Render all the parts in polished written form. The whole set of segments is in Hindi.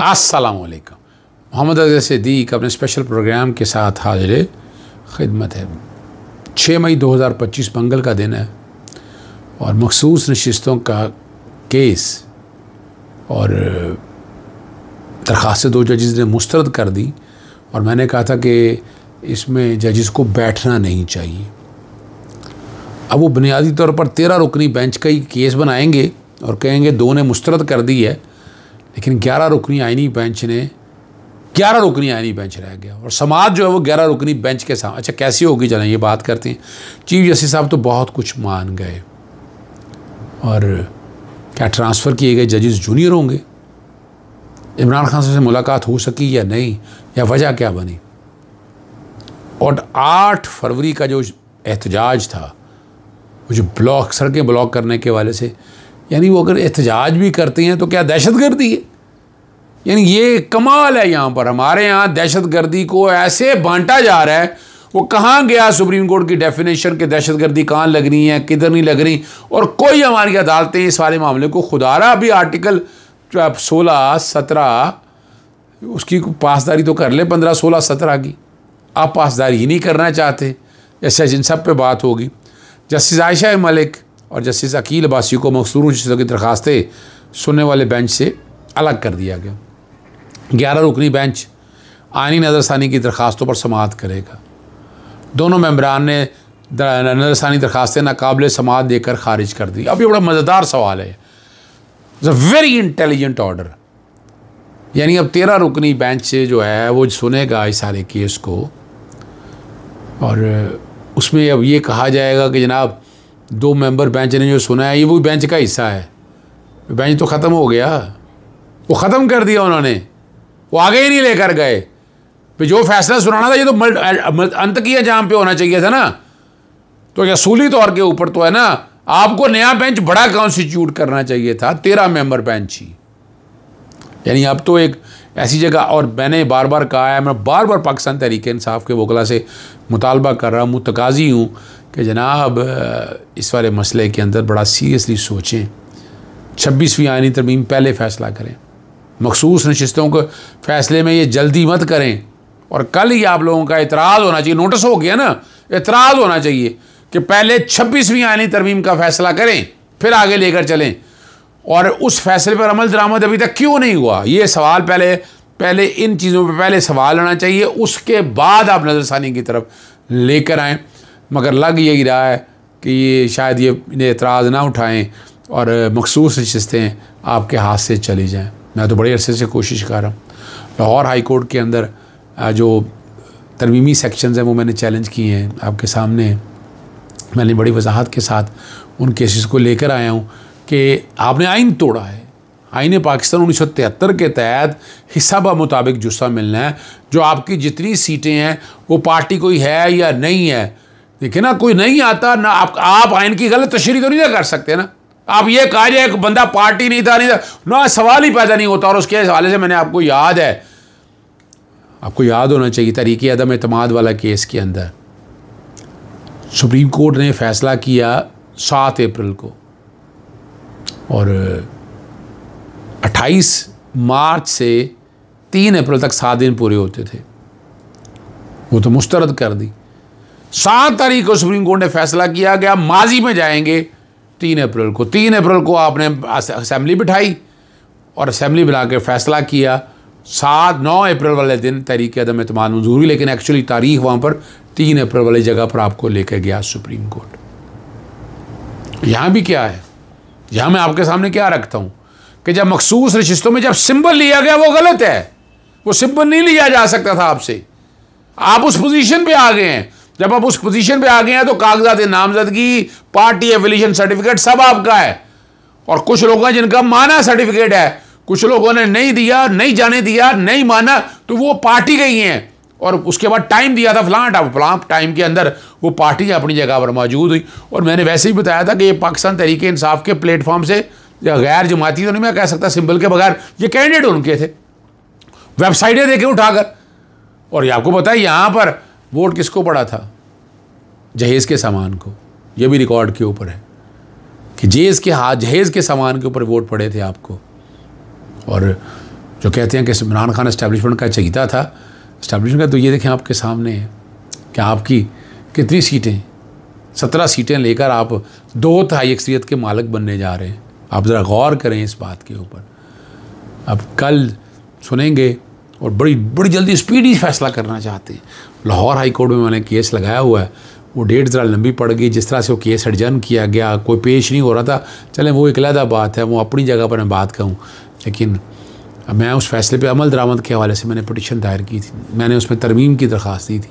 अस्सलाम वालेकुम। मोहम्मद अज़हर सिद्दीक़ अपने स्पेशल प्रोग्राम के साथ हाजिर खिदमत है। 6 मई 2025 मंगल का दिन है और मखसूस नशिस्तों का केस और दरख्वास्त 2 जजेस ने मुस्तरद कर दी और मैंने कहा था कि इसमें जजेस को बैठना नहीं चाहिए। अब वो बुनियादी तौर पर 13 रुकनी बेंच का ही केस बनाएंगे और कहेंगे 2 ने मुस्तरद कर दी है, लेकिन 11 रुकनी आइनी बेंच रह गया और समाज जो है वो 11 रुकनी बेंच के साथ। अच्छा कैसी होगी, चलें ये बात करते हैं। चीफ जस्टिस साहब तो बहुत कुछ मान गए और क्या ट्रांसफ़र किए गए जजेस जूनियर होंगे? इमरान खान से मुलाकात हो सकी या नहीं, या वजह क्या बनी? और 8 फरवरी का जो एहतजाज था, वो जो सड़कें ब्लॉक करने के वाले से, यानी वो अगर एहतजाज भी करते हैं तो क्या दहशतगर्दी है? यानी ये कमाल है। यहाँ पर हमारे यहाँ दहशतगर्दी को ऐसे बांटा जा रहा है। वो कहाँ गया सुप्रीम कोर्ट की डेफिनेशन के दहशतगर्दी कहाँ लग रही है, किधर नहीं लग रही, और कोई हमारी अदालतें इस वाले मामले को खुदारा अभी आर्टिकल 16, 17 उसकी पासदारी तो कर ले, 15, 16, 17 की। आप पासदारी ही नहीं करना चाहते। ऐसे जिन सब पे बात होगी। जस्टिस आयशा मलिक और जस्टिस अकील अब्बासी को मखसूस नशिस्तों की दरख्वास्तें सुनने वाले बेंच से अलग कर दिया गया। 11 रुकनी बेंच आईनी नज़रसानी की दरख्वास्तों पर समाअत करेगा। दोनों मेंबरान ने नज़रसानी दरख्वास्तें नाकाबिल समाअत देकर खारिज कर दी। अब ये बड़ा मज़ेदार सवाल है। It's a very intelligent order. यानी अब 13 रुकनी बेंच से जो है वो सुनेगा इस सारे केस को और उसमें अब ये कहा जाएगा कि जनाब 2 मेंबर बेंच ने जो सुना है ये वो बेंच का हिस्सा है। बेंच तो ख़त्म हो गया, वो ख़त्म कर दिया उन्होंने, वो आगे ही नहीं लेकर गए। फिर जो फैसला सुनाना था ये तो अंत की जाम पे होना चाहिए था ना। तो असूली तौर के ऊपर तो है ना, आपको नया बेंच बड़ा कॉन्स्टिट्यूट करना चाहिए था, 13 मेंबर बेंच ही। यानी अब तो एक ऐसी जगह, और मैंने बार बार कहा है, मैं बार बार पाकिस्तान तहरीक इंसाफ के वकला से मुतालबा कर रहा हूँ, मुतकाज़ी हूँ कि जनाब इस वाले मसले के अंदर बड़ा सीरियसली सोचें। 26वीं आईनी तरमीम पहले फ़ैसला करें। मखसूस नशिस्तों के फ़ैसले में ये जल्दी मत करें। और कल ही आप लोगों का एतराज़ होना चाहिए, नोटिस हो गया ना, एतराज़ होना चाहिए कि पहले 26वीं आईनी तरमीम का फ़ैसला करें फिर आगे लेकर चलें। और उस फैसले पर अमल दरामद अभी तक क्यों नहीं हुआ, ये सवाल पहले इन चीज़ों पर पहले सवाल आना चाहिए, उसके बाद आप नज़रसानी की तरफ लेकर आएँ। मगर लग यही रहा है कि ये शायद ये इन्हें एतराज़ ना उठाएं और मखसूस नशिस्तें आपके हाथ से चली जाएं। मैं तो बड़े अरसे से कोशिश कर रहा हूँ। लाहौर हाई कोर्ट के अंदर जो तरमीमी सेक्शंस हैं वो मैंने चैलेंज किए हैं, आपके सामने मैंने बड़ी वजाहत के साथ उन केसेस को लेकर आया हूँ कि आपने आइन तोड़ा है। आइन पाकिस्तान 1973 के तहत हिस्सा ब मुताबिक जुस्सा मिलना है। जो आपकी जितनी सीटें हैं वो पार्टी कोई है या नहीं है, देखिए ना, कोई नहीं आता ना। आप आइन की गलत तशरीह तो नहीं कर सकते ना। आप ये कहा जाए कि बंदा पार्टी नहीं था ना, सवाल ही पैदा नहीं होता। और उसके हवाले से मैंने आपको याद होना चाहिए तरीके अदम एतमाद वाला केस के अंदर सुप्रीम कोर्ट ने फैसला किया 7 अप्रैल को और 28 मार्च से 3 अप्रैल तक 7 दिन पूरे होते थे, वो तो मुस्तरद कर दी। 7 तारीख को सुप्रीम कोर्ट ने फैसला किया गया माजी में जाएंगे 3 अप्रैल को। 3 अप्रैल को आपने असेंबली बिठाई और असेंबली बना के फैसला किया। 9 अप्रैल वाले दिन तहरीक अदम एतमाद मंजूर हुई, लेकिन एक्चुअली तारीख वहाँ पर 3 अप्रैल वाली जगह पर आपको लेकर गया सुप्रीम कोर्ट। यहाँ भी क्या है, यहाँ मैं आपके सामने क्या रखता हूँ कि जब मखसूस नशिस्तों में जब सिंबल लिया गया वो गलत है। वो सिंबल नहीं लिया जा सकता था आपसे। आप उस पोजीशन पे आ गए हैं। जब आप उस पोजीशन पे आ गए हैं तो कागजात नामजदगी, पार्टी एफिलिएशन सर्टिफिकेट सब आपका है। और कुछ लोग हैं जिनका माना सर्टिफिकेट है, कुछ लोगों ने नहीं दिया, नहीं जाने दिया, नहीं माना, तो वो पार्टी गई हैं। और उसके बाद टाइम दिया था फलां टाइम के अंदर वो पार्टी अपनी जगह पर मौजूद हुई। और मैंने वैसे ही बताया था कि ये पाकिस्तान तहरीक इंसाफ के प्लेटफॉर्म से गैर जमाती तो नहीं मैं कह सकता, सिंबल के बगैर ये कैंडिडेट उनके थे, वेबसाइटें देखे उठाकर। और ये आपको पता है यहाँ पर वोट किसको पड़ा था? जहेज़ के सामान को। ये भी रिकॉर्ड के ऊपर है कि जहेज़ के सामान के ऊपर वोट पड़े थे आपको। और जो कहते हैं कि इमरान खान इस्टेब्लिशमेंट का चहीता था, इस्टेब्लिशमेंट का तो ये देखें आपके सामने है कि आपकी कितनी सीटें, 17 सीटें लेकर आप 2/3 अक्सरियत के मालिक बनने जा रहे हैं। आप ज़रा गौर करें इस बात के ऊपर। अब कल सुनेंगे और बड़ी जल्दी स्पीडी फैसला करना चाहते हैं। लाहौर हाई कोर्ट में मैंने केस लगाया हुआ है, वो डेट ज़रा लंबी पड़ गई, जिस तरह से वो केस एडजर्न किया गया, कोई पेश नहीं हो रहा था। चलें वो एक अलग बात है, वो अपनी जगह पर मैं बात कहूँ, लेकिन मैं उस फैसले पे अमल दरामद के हवाले से मैंने पटिशन दायर की थी, मैंने उसमें तरमीम की दरख्वास्त दी थी।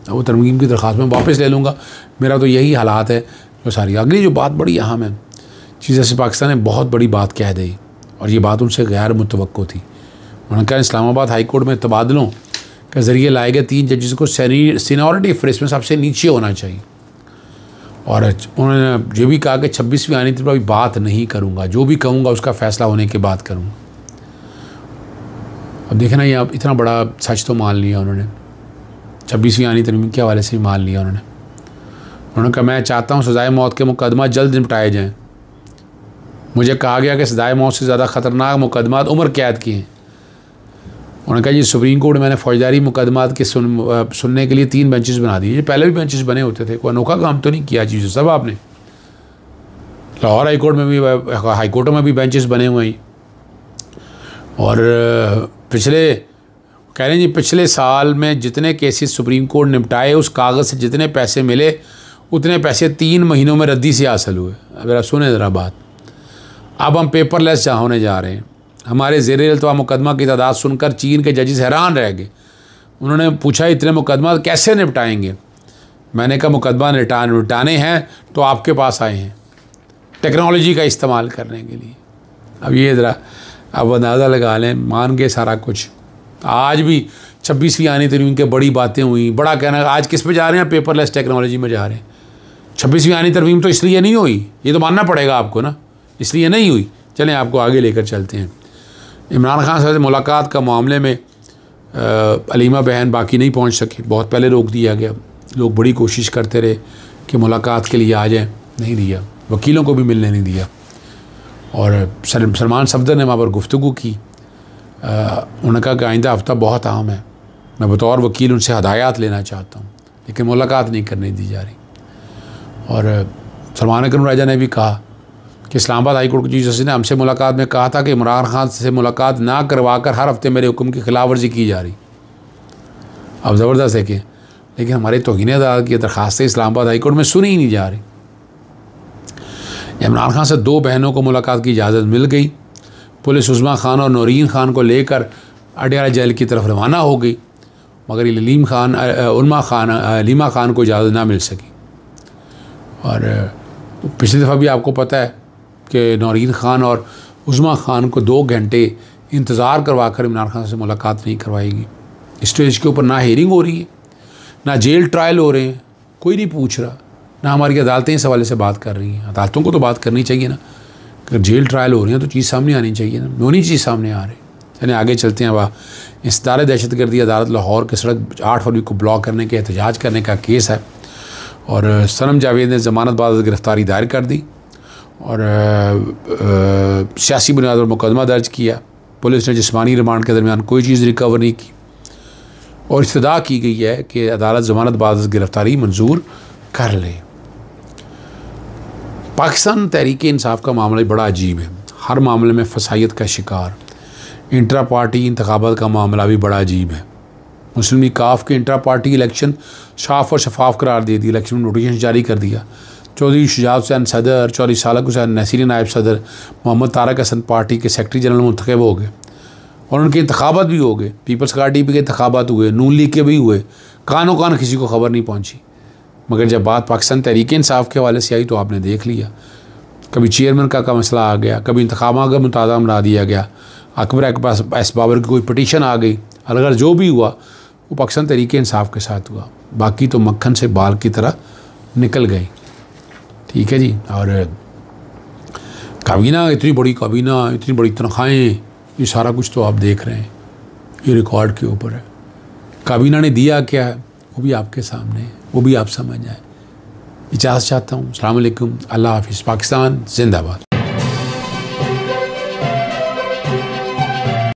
वो तरमीम की दरख्वास्त मैं वापस ले लूँगा। मेरा तो यही हालात है जो सारी। अगली जो बात बड़ी अहम है, चीज़ ऐसे पाकिस्तान ने बहुत बड़ी बात कह दी और ये बात उनसे गैर मुतवक्को थी। उन्होंने कहा इस्लामाबाद हाई कोर्ट में तबादलों के ज़रिए लाए गए 3 जजेस को सीनियरिटी फहरिस्त में सबसे नीचे होना चाहिए। और उन्होंने ये भी कहा कि 26वीं आईनी तरमीम पर बात नहीं करूँगा, जो भी कहूँगा उसका फ़ैसला होने के बाद करूँगा। अब देखें ना, ये आप इतना बड़ा सच तो मान लिया उन्होंने, 26वीं आईनी तरमीम के हवाले से भी मान लिया उन्होंने कहा मैं चाहता हूँ सज़ाए मौत के मुकदमा जल्द निपटाए जाएँ। मुझे कहा गया कि सज़ाए मौत से ज़्यादा ख़तरनाक मुकदमा उम्र कैद की हैं। उन्होंने कहा जी सुप्रीम कोर्ट मैंने फौजदारी मुकदमात के सुनने के लिए 3 बेंचेस बना दिए। पहले भी बेंचेस बने होते थे, कोई अनोखा काम तो नहीं किया चीज़ सब आपने। लाहौर हाई कोर्ट में भी, हाई कोर्टों में भी बेंचेस बने हुए हैं। और कह रहे हैं जी पिछले साल में जितने केसेस सुप्रीम कोर्ट निपटाए, उस कागज़ से जितने पैसे मिले उतने पैसे 3 महीनों में रद्दी से हासिल हुए। अगर आप सुने ज़रा बात, अब हम पेपरलेस होने जा रहे हैं। हमारे ज़ेर इल्तवा मुकदमा की तादाद सुनकर चीन के जजेस हैरान रह गए। उन्होंने पूछा इतने मुकदमा कैसे निपटाएंगे। मैंने कहा मुकदमा निपटाने हैं तो आपके पास आए हैं टेक्नोलॉजी का इस्तेमाल करने के लिए। अब ये ज़रा अब अंदाज़ा लगा लें, मान के सारा कुछ। आज भी 26वीं आईनी तरमीम के बड़ी बातें हुई, बड़ा कहना। आज किस पे जा रहे हैं? पेपरलेस टेक्नोलॉजी में जा रहे हैं। 26वीं आईनी तरमीम तो इसलिए नहीं हुई, ये तो मानना पड़ेगा आपको ना, इसलिए नहीं हुई। चलें आपको आगे लेकर चलते हैं। इमरान खान से मुलाकात का मामले में अलीमा बहन बाकी नहीं पहुंच सके, बहुत पहले रोक दिया गया। लोग बड़ी कोशिश करते रहे कि मुलाकात के लिए आ जाएं, नहीं दिया। वकीलों को भी मिलने नहीं दिया। और सलमान सफदर ने वहाँ पर गुफ्तगू की। उन्होंने कहा कि आइंदा हफ्ता बहुत अहम है, मैं बतौर वकील उनसे हदायत लेना चाहता हूँ, लेकिन मुलाकात नहीं करने दी जा रही। और सलमान अकरम राजा ने भी कहा कि इस्लामाबाद हाई कोर्ट की चीफ जस्टिस ने हमसे मुलाकात में कहा था कि इमरान खान से मुलाकात ना करवा कर हर हफ्ते मेरे हुक्म की खिलाफ वर्जी की जा रही। अब ज़बरदस्त है कि लेकिन हमारे तौहीन अदालत की दरख्वास्तें इस्लामाबाद हाई कोर्ट में सुनी ही नहीं जा रही। इमरान खान से 2 बहनों को मुलाकात की इजाज़त मिल गई। पुलिस उस्मा खान और नौरीन खान को लेकर अडयाला जेल की तरफ रवाना हो गई, मगर लीमा खान को इजाज़त ना मिल सकी। और पिछली दफ़ा भी आपको पता है कि नौरीन खान और उस्मा खान को 2 घंटे इंतज़ार करवा कर इमरान खान से मुलाकात नहीं करवाएगी। स्टेज के ऊपर ना हेयरिंग हो रही है, ना जेल ट्रायल हो रहे हैं, कोई नहीं पूछ रहा, ना हमारी अदालतें इस हवाले से बात कर रही हैं। अदालतों को तो बात करनी चाहिए ना, अगर जेल ट्रायल हो रही हैं तो चीज़ सामने आनी चाहिए ना, दोनों चीज़ सामने आ रही। यानी आगे चलते हैं। वह इंसदार दहशतगर्दी अदालत लाहौर के सड़क 8 फरवरी को ब्लॉक करने के एहतजाज करने का केस है और सनम जावेद ने ज़मानत बाद गिरफ़्तारी दायर कर दी और सियासी बुनियाद पर मुकदमा दर्ज किया। पुलिस ने जिस्मानी रिमांड के दरमियान कोई चीज़ रिकवर नहीं की और इस्तदा की गई है कि अदालत ज़मानत बाद गिरफ़्तारी मंजूर कर ले। पाकिस्तान तहरीक इंसाफ का मामला बड़ा अजीब है, हर मामले में फसाइयत का शिकार। इंट्रा पार्टी इंतखाबात का मामला भी बड़ा अजीब है। मुस्लिम लीग काफ के इंट्रा पार्टी इलेक्शन साफ और शफाफ करार दे दी, इलेक्शन नोटिफिकेशन जारी कर दिया। चौधरी शुजात हुसैन सदर, चौधरी सालक हुसैन नसीरी नायब सदर, मोहम्मद तारक हसन पार्टी के सेक्रेटरी जनरल मुंतखब हो गए और उनके इंतखाबात भी हो गए। पीपल्स पार्टी के इंतखाबात हुए, नून लीग के भी हुए, कानो कान किसी को खबर नहीं पहुँची। मगर जब बात पाकिस्तान तहरीक इंसाफ के हवाले से आई तो आपने देख लिया, कभी चेयरमैन का मसला आ गया, कभी इंतखाबात का मुतादा बना दिया गया, अकबर के पास एस बाबर की कोई पटिशन आ गई। अगर जो भी हुआ वो पाकिस्तान तहरीक इंसाफ के साथ हुआ, बाकी तो मक्खन से बाल की तरह निकल गई। ठीक है जी। और काबीना, इतनी बड़ी काबीना, इतनी बड़ी तनख्वाहें, ये सारा कुछ तो आप देख रहे हैं, ये रिकॉर्ड के ऊपर है। काबीना ने दिया क्या है वो भी आपके सामने है, वो भी आप समझ जाए। इजाज़त चाहता हूँ। अस्सलाम वालेकुम, अल्लाह हाफिज़। पाकिस्तान जिंदाबाद।